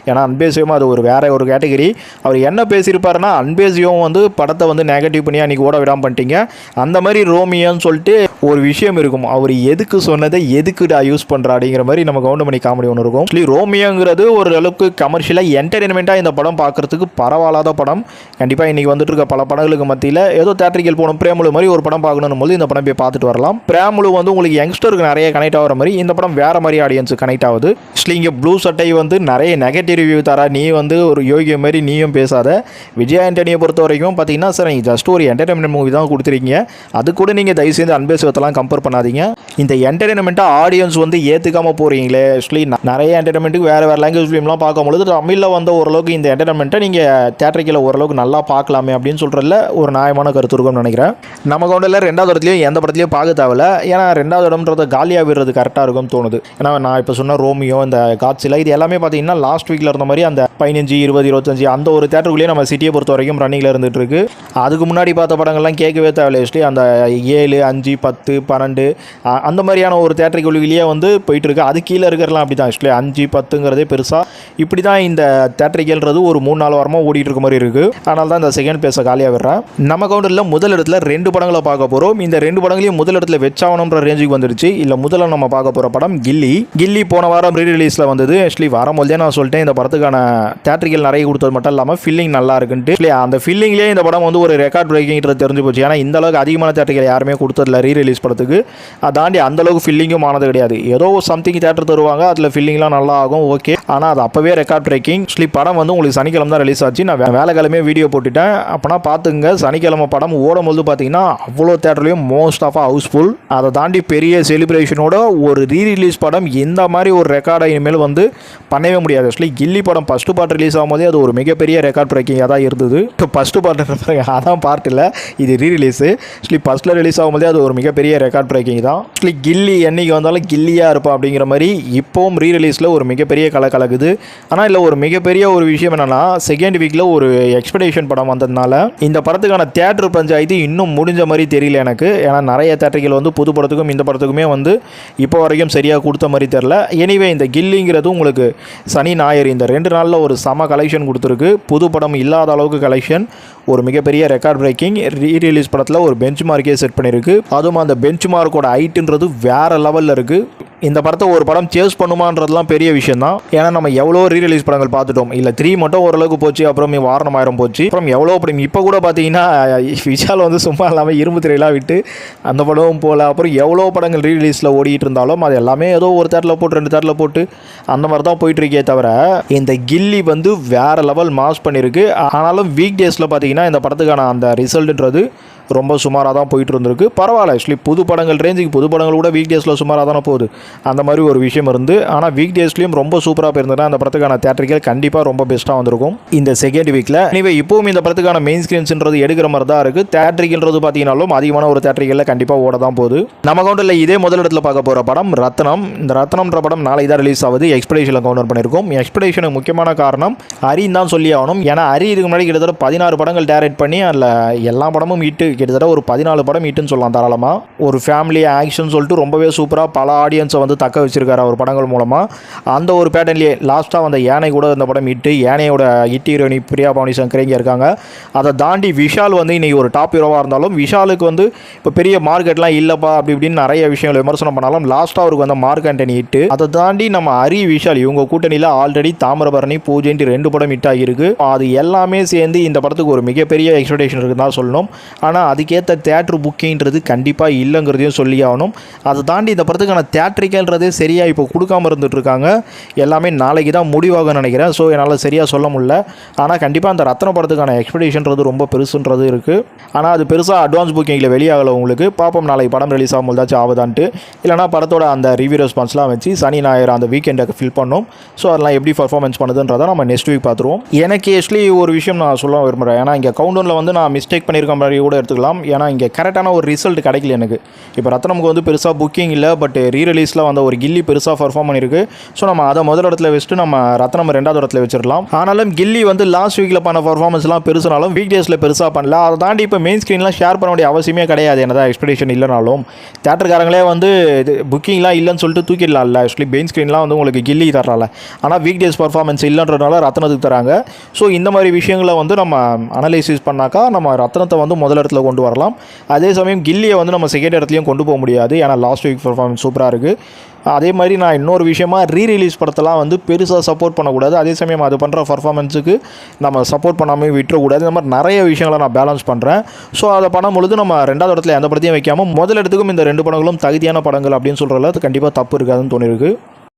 ஏன்னா அன்பே சிவம் அது வேற ஒரு கேட்டகரி. அவர் என்ன பேசியிருப்பாருன்னா, அன்பே சிவம் வந்து படத்தை வந்து நெகட்டிவ் பண்ணி அன்றைக்கி ஓட விடாமல் பண்ணிட்டீங்க. அந்த மாதிரி ரோமியோன்னு சொல்லிட்டு ஒரு விஷயம் இருக்கும். அவர் எதுக்கு சொன்னதை எதுக்குடா யூஸ் பண்ணுறா அப்படிங்கிற மாதிரி நம்ம கவுண்ட் பண்ணி காமெடி ஒன்று இருக்கும். ஆக்சுவலி ரோமியோங்கிறது ஒரு அளவுக்கு கமர்ஷியலாக என்டர்டெயின்மெண்ட்டாக இந்த படம் பார்க்குறதுக்கு பரவாயில்லாத படம். கண்டிப்பாக இன்றைக்கி வந்துட்டு இருக்க பல படங்களுக்கு மத்தியில் ஏதோ தேட்டரிக்கல் போகணும், பிரேமுலு மாதிரி ஒரு படம் பார்க்கணும் போது இந்த படம் போய் பார்த்துட்டு வரலாம். பிரேமுலு வந்து உங்களுக்கு யங்ஸ்டருக்கு நிறைய கனெக்ட் ஆகிற மாதிரி இந்த படம் வேறு மாதிரி ஆடியன்ஸுக்கு கனெக்ட் ஆகுது. ஆக்சுவலி இங்கே ப்ளூ சட்டை வந்து நிறைய நெகட்டிவ் ரிவ்யூ தரா, நீ வந்து ஒரு யோகிய மாதிரி நீயும் பேசாத. விஜய் ஆண்டனியை பொறுத்த வரைக்கும் பார்த்தீங்கன்னா சார், நீங்கள் ஜஸ்ட் ஒரு என்டர்டைன்மெண்ட் மூவி தான் கொடுத்துருக்கீங்க. அது கூட நீங்கள் தயவு செய்து அன்பே சிவத்தெல்லாம் கம்பேர் பண்ணாதீங்க. இந்த என்டர்டைன்மெண்ட்டாக ஆடியன்ஸ் வந்து ஏற்றுக்காமல் போகிறீங்களே. ஆக்சுவலி நிறைய என்டர்டைன்மெண்ட்டுக்கு வேறு லாங்குவேஜ் ஃபிலிம்லாம் பார்க்கும்பொழுது தமிழில் வந்து ஓரளவுக்கு இந்த என்டர்டைன்மெண்ட்டை நீங்கள் தேட்டரிக்கில் ஓரளவுக்கு நல்லா பார்க்கலாமே அப்படின்னு சொல்கிறதுல ஒரு நியாயமான கருத்து இருக்கும்னு நினைக்கிறேன். நம்ம கவுண்டில் 2வது இடத்துலையும் எந்த படத்துலையும் பார்க்க தேவையில்ல. ஏன்னா 2வது இடம்ன்றது காலியாக விடுறது கரெக்டாக இருக்கும்னு தோணுது. ஏன்னா நான் இப்போ சொன்ன ரோமியோ, இந்த காட்சியில் இது எல்லாமே பார்த்தீங்கன்னா லாஸ்ட் வீக்கில் இருந்த மாதிரி அந்த 15, 20, 25 அந்த ஒரு தேட்டருக்குள்ளேயே நம்ம சிட்டியை பொறுத்த வரைக்கும் ரன்னிங்கில் இருந்துகிட்டு இருக்கு. அதுக்கு முன்னாடி பார்த்த படங்கள்லாம் கேட்கவே தேவையில்லை. ஆக்சுவலி அந்த 7, 5, 10, 12 அந்த மாதிரியான ஒரு தேட்டருக்குள்ளேயே வந்து போயிட்டுருக்கு. அது கீழே இருக்கிறலாம் அப்படி தான். ஆக்சுவலி 5, 10ங்கிறதே பெருசாக இப்படி தான் இந்த தேட்டரிக்கல்ன்றது ஒரு 3-4 வாரமாக ஓடிட்டு இருக்க மாதிரி இருக்குது. அதனால தான் இந்த செகண்ட் பேச காலியாக விடுறேன். நம்ம கவுண்டரில் முதல் இடத்துல 2 படங்களை பார்க்க போகிறோம். இந்த 2 படங்களையும் முதல் இடத்துல வெச்சாகணுன்ற ரேஞ்சுக்கு வந்துடுச்சு. இல்லை முதல்ல நம்ம பார்க்க போகிற படம் கில்லி போன வாரம் ரீரிலீஸில் வந்தது. ஆக்சுவலி வரும்போதே நான் சொல்லிட்டேன் இந்த படத்துக்கான தேட்டரிக்கல் நிறைய கொடுத்தது மட்டும் இல்லாமல் ஃபில்லிங் நல்லா இருக்குன்ட்டு. அந்த ஃபில்லிங்லேயே இந்த படம் வந்து ஒரு ரெக்கார்ட் பிரேக்கிங்கிறது தெரிஞ்சு போச்சு. ஏன்னா இந்த அளவுக்கு அதிகமான தேட்டரிக்கல் யாருமே கொடுத்ததில்ல ரீரிலீஸ் படத்துக்கு. அதை தாண்டி அந்தளவுக்கு ஃபில்லிங்கும் ஆனது கிடையாது. ஏதோ சம்திங் தேட்டர் தருவாங்க, அதில் ஃபில்லிங்லாம் நல்லா ஆகும், ஓகே. ஆனால் அது அப்போவே ரெக்கார்ட் பிரேக்கிங். ஆக்சுவலி படம் வந்து உங்களுக்கு சனிக்கிழமை தான் ரிலீஸ் ஆச்சு. நான் வேலைக்கிழமே வீடியோ போட்டுட்டேன். அப்போனா பார்த்துங்க, சனிக்கிழமை படம் ஓடும்போது பார்த்தீங்கன்னா அவ்வளோ தேட்டர்லையும் மோஸ்ட் ஆஃப் ஹவுஸ்ஃபுல். அதை தாண்டி பெரிய செலிப்ரேஷனோட ஒரு ரீரிலீஸ் படம் இந்த மாதிரி ஒரு ரெக்கார்டை இனிமேல் வந்து பண்ணவே முடியாது. ஆக்சுவலி கில்லி படம் ஃபஸ்ட்டு பார்ட் ரிலீஸ் ஆகும்போதே அது ஒரு மிகப்பெரிய ரெக்கார்ட் பிரேக்கிங்காக தான் இருந்தது. ஃபஸ்ட்டு பார்ட் அதான் பார்ட் இல்லை, இது ரீரிலீஸு. ஆக்சுவலி ஃபஸ்ட்டில் ரிலீஸ் ஆகும்போதே அது ஒரு மிகப்பெரிய ரெக்கார்ட் பிரேக்கிங் தான். ஆக்சுவலி கில்லி என்னைக்கு வந்தாலும் கில்லியாக இருப்பா அப்படிங்கிற மாதிரி இப்போவும் ரீரிலீஸில் ஒரு மிகப்பெரிய கலக்குது. ஆனால் இல்லை ஒரு மிகப்பெரிய ஒரு விஷயம் என்னென்னா, செகண்ட் வீக்கில் ஒரு எக்ஸ்பெக்டேஷன் படம் வந்ததுனால இந்த படத்துக்கான தியேட்டர் பஞ்சாயத்து இன்னும் முடிஞ்ச மாதிரி தெரியல எனக்கு. ஏன்னா நிறைய தேட்டர்கள் வந்து புது படத்துக்கும் இந்த படத்துக்குமே வந்து இப்போ வரைக்கும் சரியாக கொடுத்த மாதிரி தெரில. எனிவே இந்த கில்லிங்கிறது உங்களுக்கு சனி ஞாயிறு இந்த 2 நாளில் ஒரு சம கலெக்ஷன் கொடுத்துருக்கு. புது படம் இல்லாத அளவுக்கு கலெக்ஷன், ஒரு மிகப்பெரிய ரெக்கார்ட் பிரேக்கிங். ரீரிலீஸ் படத்தில் ஒரு பெஞ்ச் மார்க்கே செட் பண்ணியிருக்கு. அதுவும் அந்த பெஞ்ச் மார்க்கோட ஹைட்டுன்றது வேறு லெவலில் இருக்குது. இந்த படத்தை ஒரு படம் சேஸ் பண்ணுமான்றதுலாம் பெரிய விஷயம் தான். ஏன்னா நம்ம எவ்வளோ ரீரிலீஸ் படங்கள் பார்த்துட்டோம். இல்லை 3 மட்டும் ஓரளவுக்கு போச்சு, அப்புறம் வாரணம் ஆயிரம் போச்சு, அப்புறம் எவ்வளோ படம். இப்போ கூட பார்த்தீங்கன்னா விஷால் வந்து சும்மா இல்லாமல் இரும்பு திரையெல்லாம் விட்டு அந்த படமும் போகல. அப்புறம் எவ்வளோ படங்கள் ரீரிலீஸில் ஓடிட்டு இருந்தாலும் அது எல்லாமே ஏதோ ஒரு தேட்டரில் போட்டு 2 தேட்டரில் போட்டு அந்த மாதிரி தான் போயிட்டுருக்கே தவிர இந்த கில்லி வந்து வேறு லெவல் மாஸ் பண்ணியிருக்கு. ஆனாலும் வீக் டேஸில் பார்த்தீங்கன்னா இந்த படத்துக்கான அந்த ரிசல்ட்டுன்றது ரொம்ப சுமாராக தான் போயிட்டு இருந்திருக்கு. பரவாயில்ல. ஆக்சுவலி புது படங்கள் ரேஞ்சுக்கு புது படங்கள் கூட வீக் டேஸில் சுமாராக தானே போகுது. அந்த மாதிரி ஒரு விஷயம் இருந்து, ஆனால் வீக் டேஸ்லேயும் ரொம்ப சூப்பராக போயிருந்ததுன்னா அந்த படத்துக்கான தேட்டரிக்கல் கண்டிப்பாக ரொம்ப பெஸ்ட்டாக வந்திருக்கும் இந்த செகண்ட் வீக்கில். எனவே இப்போவும் இந்த படத்துக்கான மெயின் ஸ்க்ரீன்ஸ்ன்றது எடுக்கிற மாதிரி தான் இருக்குது. தேட்டரிக்கல்ன்றது பார்த்தீங்கன்னாலும் அதிகமான ஒரு தேட்டரிக்கலில் கண்டிப்பாக ஓட தான் போகுது. நம்ம கவுண்டரில் இதே முதல் இடத்துல பார்க்க போகிற படம் ரத்னம். இந்த ரத்னம்ன்ற படம் நாளை தான் ரிலீஸ் ஆகுது. எக்ஸ்பெக்டேஷனில் கவுண்டர் பண்ணியிருக்கோம். எக்ஸ்பெக்டேஷனுக்கு முக்கியமான காரணம் ஹரின்னு தான் சொல்லி ஆகணும். ஏன்னா ஹரி இதுக்கு முன்னாடி கிட்டத்தட்ட 16 படங்கள் டைரக்ட் பண்ணி அதில் எல்லா படமும் ஹிட்டு, கிட்டத்தட்ட ஒரு 14 படம் ஹிட்டுன்னு சொல்லலாம் தாராளமாக. ஒரு ஃபேமிலி ஆக்ஷன் சொல்லிட்டு ரொம்பவே சூப்பராக பல ஆடியன்ஸை வந்து தக்க வச்சிருக்காரு அவர் படங்கள் மூலமாக. அந்த ஒரு பேட்டர்ன்லேயே லாஸ்ட்டாக வந்த யானை கூட இந்த படம் ஹிட்டு. யானையோட ஹிட் ஹீரோனி பிரியா பவானி சங்கர் இங்கே இருக்காங்க. அதை தாண்டி விஷால் வந்து இன்றைக்கி ஒரு டாப் ஹீரோவாக இருந்தாலும் விஷாலுக்கு வந்து இப்போ பெரிய மார்க்கெட்லாம் இல்லைப்பா அப்படி இப்படின்னு நிறைய விஷயங்கள் விமர்சனம் பண்ணாலும் லாஸ்ட்டாக அவருக்கு வந்து மார்க் ஆண்டனி ஹிட்டு. அதை தாண்டி நம்ம ஹரி விஷால் இவங்க கூட்டணியில் ஆல்ரெடி தாமிரபரணி பூஜைன்ட்டு 2 படம் ஹிட் ஆகியிருக்கு. அது எல்லாமே சேர்ந்து இந்த படத்துக்கு ஒரு மிகப்பெரிய எக்ஸ்பெக்டேஷன் இருக்குன்னு தான் சொல்லணும். ஆனால் ஆனால் அதுக்கேற்ற தேட்ரு புக்கிங்கிறது கண்டிப்பாக இல்லைங்கிறதையும் சொல்லி ஆகணும். அதை தாண்டி இந்த படத்துக்கான தேட்ரிக்கல்ன்றதே சரியாக இப்போ கொடுக்காமல் இருந்துகிட்ருக்காங்க. எல்லாமே நாளைக்கு தான் முடிவாக நினைக்கிறேன். ஸோ என்னால் சரியாக சொல்ல முடியல. ஆனால் கண்டிப்பாக அந்த ரத்ன படத்துக்கான எக்ஸ்பெக்டேஷன்றது ரொம்ப பெருசுன்றது இருக்குது. ஆனால் அது பெருசாக அட்வான்ஸ் புக்கிங்கில் வெளியாகலை உங்களுக்கு. பார்ப்போம் நாளைக்கு படம் ரிலீஸ் ஆகும்போது தாச்சும் ஆகுதான்ட்டு. இல்லைனா படத்தோட அந்த ரிவ்யூ ரெஸ்பான்ஸ்லாம் வச்சு சனி ஞாயிறு அந்த வீக்கெண்டை ஃபில் பண்ணோம். ஸோ அதெல்லாம் எப்படி பர்ஃபார்மன்ஸ் பண்ணுதுன்றதை நம்ம நெக்ஸ்ட் வீக் பார்த்துருவோம். எனக்கு ஆக்சுவலி ஒரு விஷயம் நான் சொல்ல விரும்புகிறேன். ஏன்னா இங்கே கவுண்டவுனில் வந்து நான் மிஸ்டேக் பண்ணியிருக்க மாதிரி கூட எடுத்துக்கலாம். ஏன்னா இங்கே கரெக்டான ஒரு ரிசல்ட் கிடைக்கல எனக்கு. இப்போ ரத்னமுக்கு வந்து பெருசாக புக்கிங் இல்லை, பட் ரீரிலீஸில் வந்த ஒரு கில்லி பெருசாக பர்ஃபார்ம் பண்ணியிருக்கு. ஸோ நம்ம அதை முதல் இடத்துல வச்சுட்டு நம்ம ரத்னம் ரெண்டாவது இடத்துல வச்சிடலாம். ஆனாலும் கில்லி வந்து லாஸ்ட் வீக்கில் பண்ண பர்ஃபார்மன்ஸ்லாம் பெருசுனாலும் வீக் டேஸில் பெருசாக பண்ணல. அதை தாண்டி இப்போ மெயின் ஸ்க்ரீன்லாம் ஷேர் பண்ண வேண்டிய அவசியமே கிடையாது. என்னதான் எக்ஸ்பெக்டேஷன் இல்லைனாலும் தேட்டருக்காரங்களே வந்து புக்கிங்லாம் இல்லைன்னு சொல்லிட்டு தூக்கிடலாம்ல. ஆக்சுவலி மெயின் ஸ்க்ரீன்லாம் வந்து உங்களுக்கு கில்லி தரல. ஆனால் வீக் டேஸ் பர்ஃபார்மன்ஸ் இல்லைன்றதுனால ரத்னத்துக்கு தராங்க. ஸோ இந்த மாதிரி விஷயங்களை வந்து நம்ம அனலைசிஸ் பண்ணாக்கா நம்ம ரத்னத்தை வந்து முதல் இடத்துல கொண்டு வரலாம். அதே சமயம் கில்லியை வந்து நம்ம செகண்ட் இடத்துலையும் கொண்டு போக முடியாது. ஏன்னா லாஸ்ட் வீக் பர்ஃபார்மன்ஸ் சூப்பராக இருக்குது. அதே மாதிரி நான் இன்னொரு விஷயமா ரீரிலீஸ் படத்தெல்லாம் வந்து பெருசாக சப்போர்ட் பண்ணக்கூடாது. அதே சமயம் அது பண்ணுற பர்ஃபார்மன்ஸுக்கு நம்ம சப்போர்ட் பண்ணாமல் விட்டுறக்கூடாது. இந்த மாதிரி நிறைய விஷயங்களை நான் பேலன்ஸ் பண்ணுறேன். ஸோ அதை பண்ணும்பொழுது நம்ம ரெண்டாவது இடத்துல எந்த படத்தையும் வைக்காமல் முதல் இடத்துக்கும் இந்த ரெண்டு படங்களும் தகுதியான படங்கள் அப்படின்னு சொல்கிறதுல அது கண்டிப்பாக தப்பு இருக்காதுன்னு தோணிருக்கு.